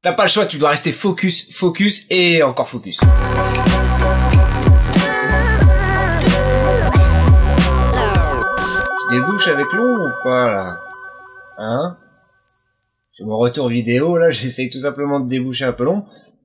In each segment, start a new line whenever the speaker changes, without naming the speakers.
T'as pas le choix, tu dois rester focus, focus et encore focus. Je débouche avec l'ombre ou quoi là? Hein? Sur mon retour vidéo là, j'essaye tout simplement de déboucher un peu long.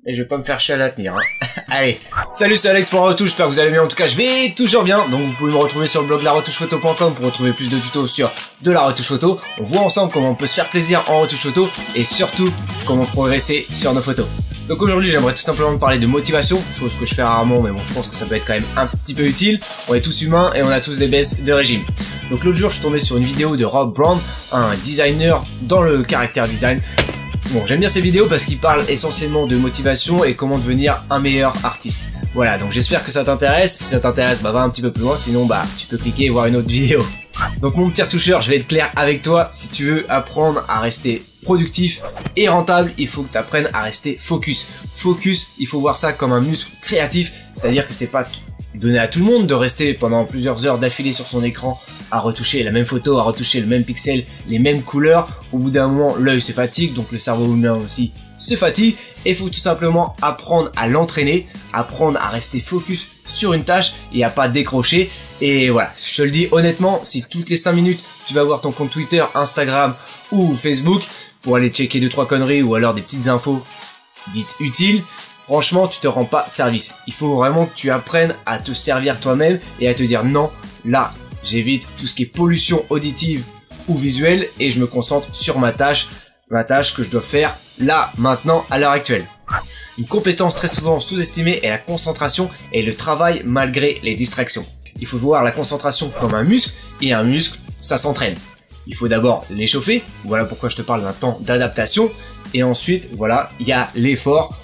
Et je vais pas me faire chier à la tenir, hein. Allez. Salut, c'est Alex pour La Retouche, j'espère que vous allez bien. En tout cas, je vais toujours bien. Donc, vous pouvez me retrouver sur le blog laretouchephoto.com pour retrouver plus de tutos sur de la retouche photo. On voit ensemble comment on peut se faire plaisir en retouche photo et surtout comment progresser sur nos photos. Donc aujourd'hui, j'aimerais tout simplement parler de motivation, chose que je fais rarement, mais bon, je pense que ça peut être quand même un petit peu utile. On est tous humains et on a tous des baisses de régime. Donc l'autre jour, je suis tombé sur une vidéo de Rob Brown, un designer dans le caractère design. Bon, j'aime bien ces vidéos parce qu'il parle essentiellement de motivation et comment devenir un meilleur artiste. Voilà, donc j'espère que ça t'intéresse. Si ça t'intéresse, bah va un petit peu plus loin, sinon bah tu peux cliquer et voir une autre vidéo. Donc mon petit retoucheur, je vais être clair avec toi. Si tu veux apprendre à rester productif et rentable, il faut que tu apprennes à rester focus. Focus, il faut voir ça comme un muscle créatif, c'est-à-dire que c'est pas donné à tout le monde de rester pendant plusieurs heures d'affilée sur son écran à retoucher la même photo, à retoucher le même pixel, les mêmes couleurs. Au bout d'un moment, l'œil se fatigue, donc le cerveau humain aussi se fatigue. Et il faut tout simplement apprendre à l'entraîner, apprendre à rester focus sur une tâche et à pas décrocher. Et voilà, je te le dis honnêtement, si toutes les 5 minutes, tu vas voir ton compte Twitter, Instagram ou Facebook pour aller checker 2-3 conneries ou alors des petites infos dites utiles, franchement, tu te rends pas service. Il faut vraiment que tu apprennes à te servir toi-même et à te dire non, là, j'évite tout ce qui est pollution auditive ou visuelle et je me concentre sur ma tâche que je dois faire là, maintenant, à l'heure actuelle. Une compétence très souvent sous-estimée est la concentration et le travail malgré les distractions. Il faut voir la concentration comme un muscle et un muscle, ça s'entraîne. Il faut d'abord l'échauffer, voilà pourquoi je te parle d'un temps d'adaptation et ensuite, voilà, il y a l'effort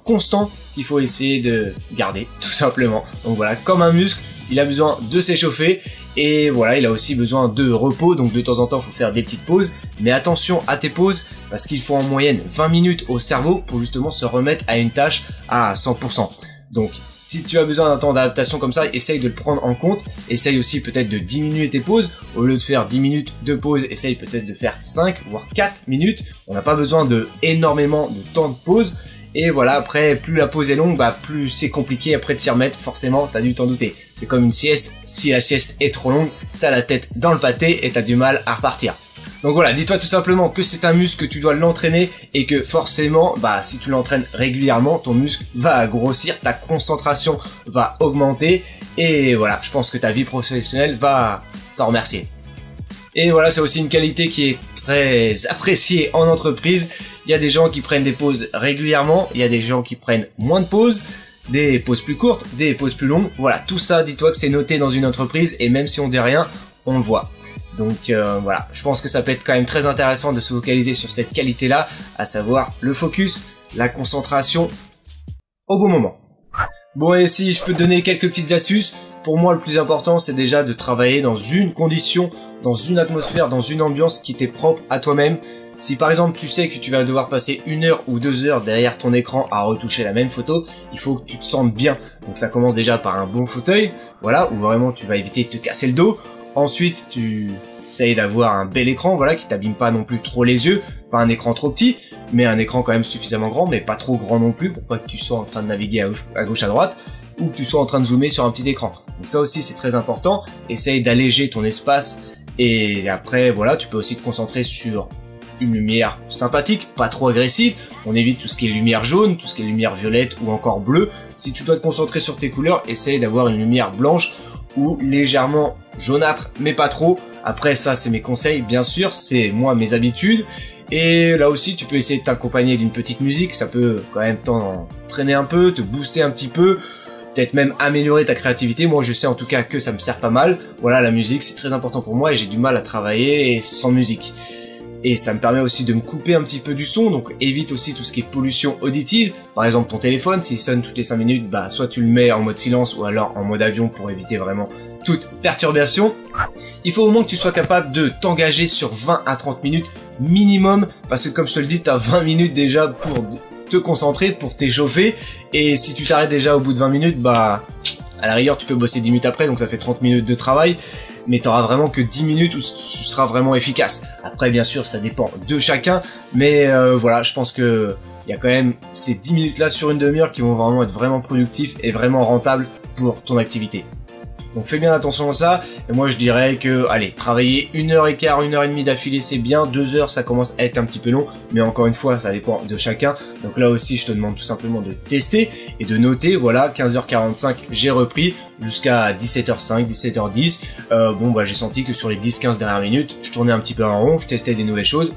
constant qu'il faut essayer de garder, tout simplement. Donc voilà, comme un muscle, il a besoin de s'échauffer et voilà, il a aussi besoin de repos, donc de temps en temps il faut faire des petites pauses, mais attention à tes pauses parce qu'il faut en moyenne 20 minutes au cerveau pour justement se remettre à une tâche à 100%. Donc si tu as besoin d'un temps d'adaptation comme ça, essaye de le prendre en compte, essaye aussi peut-être de diminuer tes pauses, au lieu de faire 10 minutes de pause, essaye peut-être de faire 5 voire 4 minutes, on n'a pas besoin de énormément de temps de pause. Et voilà, après, plus la pause est longue, bah plus c'est compliqué après de s'y remettre, forcément, t'as dû t'en douter. C'est comme une sieste, si la sieste est trop longue, t'as la tête dans le pâté et t'as du mal à repartir. Donc voilà, dis-toi tout simplement que c'est un muscle, que tu dois l'entraîner et que forcément, bah si tu l'entraînes régulièrement, ton muscle va grossir, ta concentration va augmenter et voilà, je pense que ta vie professionnelle va t'en remercier. Et voilà, c'est aussi une qualité qui est très appréciée en entreprise. Il y a des gens qui prennent des pauses régulièrement, il y a des gens qui prennent moins de pauses, des pauses plus courtes, des pauses plus longues. Voilà, tout ça, dis-toi que c'est noté dans une entreprise et même si on dit rien, on le voit. Donc voilà, je pense que ça peut être quand même très intéressant de se focaliser sur cette qualité-là, à savoir le focus, la concentration au bon moment. Bon, et si je peux te donner quelques petites astuces, pour moi le plus important c'est déjà de travailler dans une condition, dans une atmosphère, dans une ambiance qui t'est propre à toi-même. Si par exemple tu sais que tu vas devoir passer 1 heure ou 2 heures derrière ton écran à retoucher la même photo, il faut que tu te sentes bien. Donc ça commence déjà par un bon fauteuil, voilà, où vraiment tu vas éviter de te casser le dos. Ensuite tu essayes d'avoir un bel écran, voilà, qui t'abîme pas non plus trop les yeux, pas un écran trop petit, mais un écran quand même suffisamment grand, mais pas trop grand non plus, pour pas que tu sois en train de naviguer à gauche à droite, ou que tu sois en train de zoomer sur un petit écran. Donc ça aussi c'est très important, essaye d'alléger ton espace, et après voilà, tu peux aussi te concentrer sur une lumière sympathique, pas trop agressive, on évite tout ce qui est lumière jaune, tout ce qui est lumière violette ou encore bleue. Si tu dois te concentrer sur tes couleurs, essaye d'avoir une lumière blanche ou légèrement jaunâtre, mais pas trop. Après ça c'est mes conseils, bien sûr, c'est moi mes habitudes. Et là aussi tu peux essayer de t'accompagner d'une petite musique, ça peut quand même t'entraîner un peu, te booster un petit peu, peut-être même améliorer ta créativité. Moi je sais en tout cas que ça me sert pas mal. Voilà, la musique c'est très important pour moi et j'ai du mal à travailler sans musique. Et ça me permet aussi de me couper un petit peu du son, donc évite aussi tout ce qui est pollution auditive. Par exemple ton téléphone, s'il sonne toutes les 5 minutes, bah soit tu le mets en mode silence ou alors en mode avion pour éviter vraiment toute perturbation. Il faut au moins que tu sois capable de t'engager sur 20 à 30 minutes minimum, parce que comme je te le dis, tu as 20 minutes déjà pour te concentrer, pour t'échauffer, et si tu t'arrêtes déjà au bout de 20 minutes, bah à la rigueur tu peux bosser 10 minutes après, donc ça fait 30 minutes de travail. mais t'auras vraiment que 10 minutes où tu seras vraiment efficace. Après, bien sûr, ça dépend de chacun, mais voilà, je pense que il y a quand même ces 10 minutes là sur une demi-heure qui vont vraiment être vraiment productifs et vraiment rentables pour ton activité. Donc fais bien attention à ça, et moi je dirais que, allez, travailler 1h15, 1h30 d'affilée c'est bien, 2 heures ça commence à être un petit peu long, mais encore une fois ça dépend de chacun, donc là aussi je te demande tout simplement de tester et de noter, voilà, 15h45 j'ai repris, jusqu'à 17h05, 17h10, bon bah j'ai senti que sur les 10-15 dernières minutes, je tournais un petit peu en rond, je testais des nouvelles choses,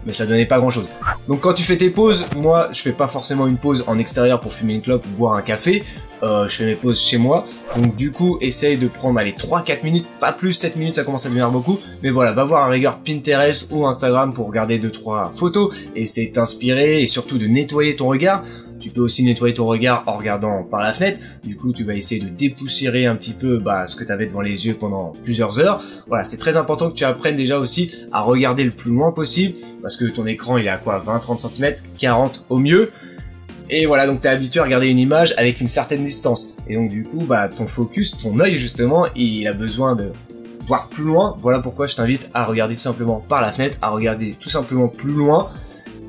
mais ça donnait pas grand chose. Donc quand tu fais tes pauses, moi je fais pas forcément une pause en extérieur pour fumer une clope ou boire un café, je fais mes pauses chez moi, donc du coup essaye de prendre allez 3-4 minutes, pas plus, 7 minutes ça commence à devenir beaucoup, mais voilà, va voir à rigueur Pinterest ou Instagram pour regarder 2-3 photos, et essayer de t'inspirer et surtout de nettoyer ton regard. Tu peux aussi nettoyer ton regard en regardant par la fenêtre, du coup tu vas essayer de dépoussiérer un petit peu ce que tu avais devant les yeux pendant plusieurs heures. Voilà, c'est très important que tu apprennes déjà aussi à regarder le plus loin possible, parce que ton écran il est à quoi, 20-30 cm, 40 au mieux. Et voilà, donc tu es habitué à regarder une image avec une certaine distance. Et donc du coup, ton focus, ton œil justement, il a besoin de voir plus loin. Voilà pourquoi je t'invite à regarder tout simplement par la fenêtre, à regarder tout simplement plus loin,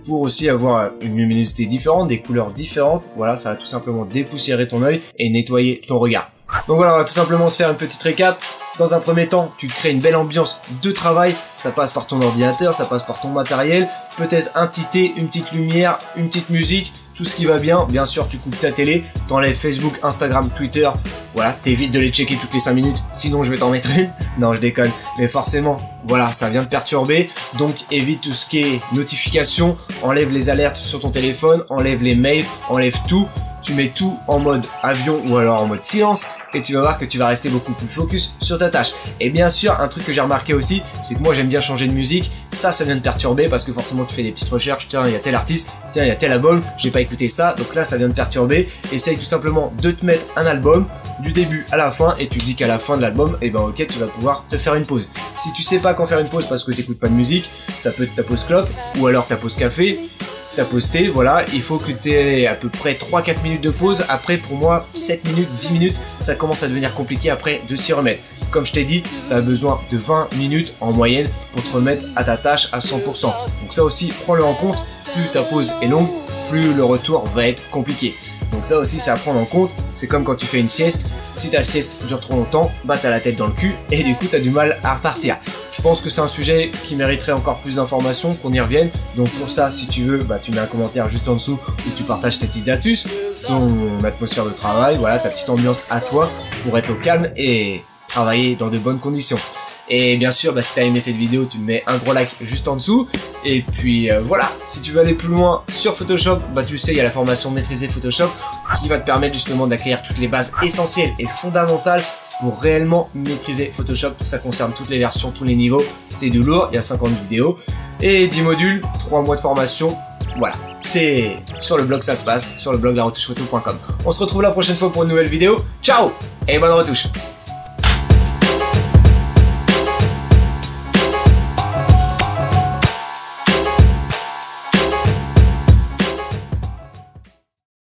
pour aussi avoir une luminosité différente, des couleurs différentes. Voilà, ça va tout simplement dépoussiérer ton œil et nettoyer ton regard. Donc voilà, on va tout simplement se faire une petite récap. Dans un premier temps, tu crées une belle ambiance de travail, ça passe par ton ordinateur, ça passe par ton matériel, peut-être un petit thé, une petite lumière, une petite musique, tout ce qui va bien. Bien sûr, tu coupes ta télé, t'enlèves Facebook, Instagram, Twitter, voilà, t'évites de les checker toutes les 5 minutes, sinon je vais t'en mettre une. Non, je déconne, mais forcément, voilà, ça vient te perturber, donc évite tout ce qui est notification, enlève les alertes sur ton téléphone, enlève les mails, enlève tout. Tu mets tout en mode avion ou alors en mode silence et tu vas voir que tu vas rester beaucoup plus focus sur ta tâche. Et bien sûr, un truc que j'ai remarqué aussi, c'est que moi j'aime bien changer de musique. Ça vient te perturber parce que forcément tu fais des petites recherches. Tiens, il y a tel artiste, tiens, il y a tel album, j'ai pas écouté ça. Donc là, ça vient te perturber. Essaye tout simplement de te mettre un album du début à la fin et tu te dis qu'à la fin de l'album, et ben ok, tu vas pouvoir te faire une pause. Si tu sais pas quand faire une pause parce que tu écoutes pas de musique, ça peut être ta pause clope ou alors ta pause café. T'as posté, voilà, il faut que tu aies à peu près 3-4 minutes de pause. Après, pour moi, 7 minutes, 10 minutes, ça commence à devenir compliqué après de s'y remettre. Comme je t'ai dit, tu as besoin de 20 minutes en moyenne pour te remettre à ta tâche à 100%. Donc ça aussi, prends-le en compte. Plus ta pause est longue, plus le retour va être compliqué. Donc ça aussi, c'est à prendre en compte. C'est comme quand tu fais une sieste. Si ta sieste dure trop longtemps, t'as la tête dans le cul et du coup, t'as du mal à repartir. Je pense que c'est un sujet qui mériterait encore plus d'informations, qu'on y revienne. Donc pour ça, si tu veux, tu mets un commentaire juste en dessous où tu partages tes petites astuces, ton atmosphère de travail, voilà, ta petite ambiance à toi pour être au calme et travailler dans de bonnes conditions. Et bien sûr, si tu as aimé cette vidéo, tu me mets un gros like juste en dessous. Et puis voilà, si tu veux aller plus loin sur Photoshop, tu sais, il y a la formation Maîtriser Photoshop qui va te permettre justement d'acquérir toutes les bases essentielles et fondamentales pour réellement maîtriser Photoshop. Ça concerne toutes les versions, tous les niveaux. C'est du lourd, il y a 50 vidéos et 10 modules, 3 mois de formation. Voilà, c'est sur le blog ça se passe, sur le blog laretouchephoto.com. On se retrouve la prochaine fois pour une nouvelle vidéo. Ciao et bonne retouche.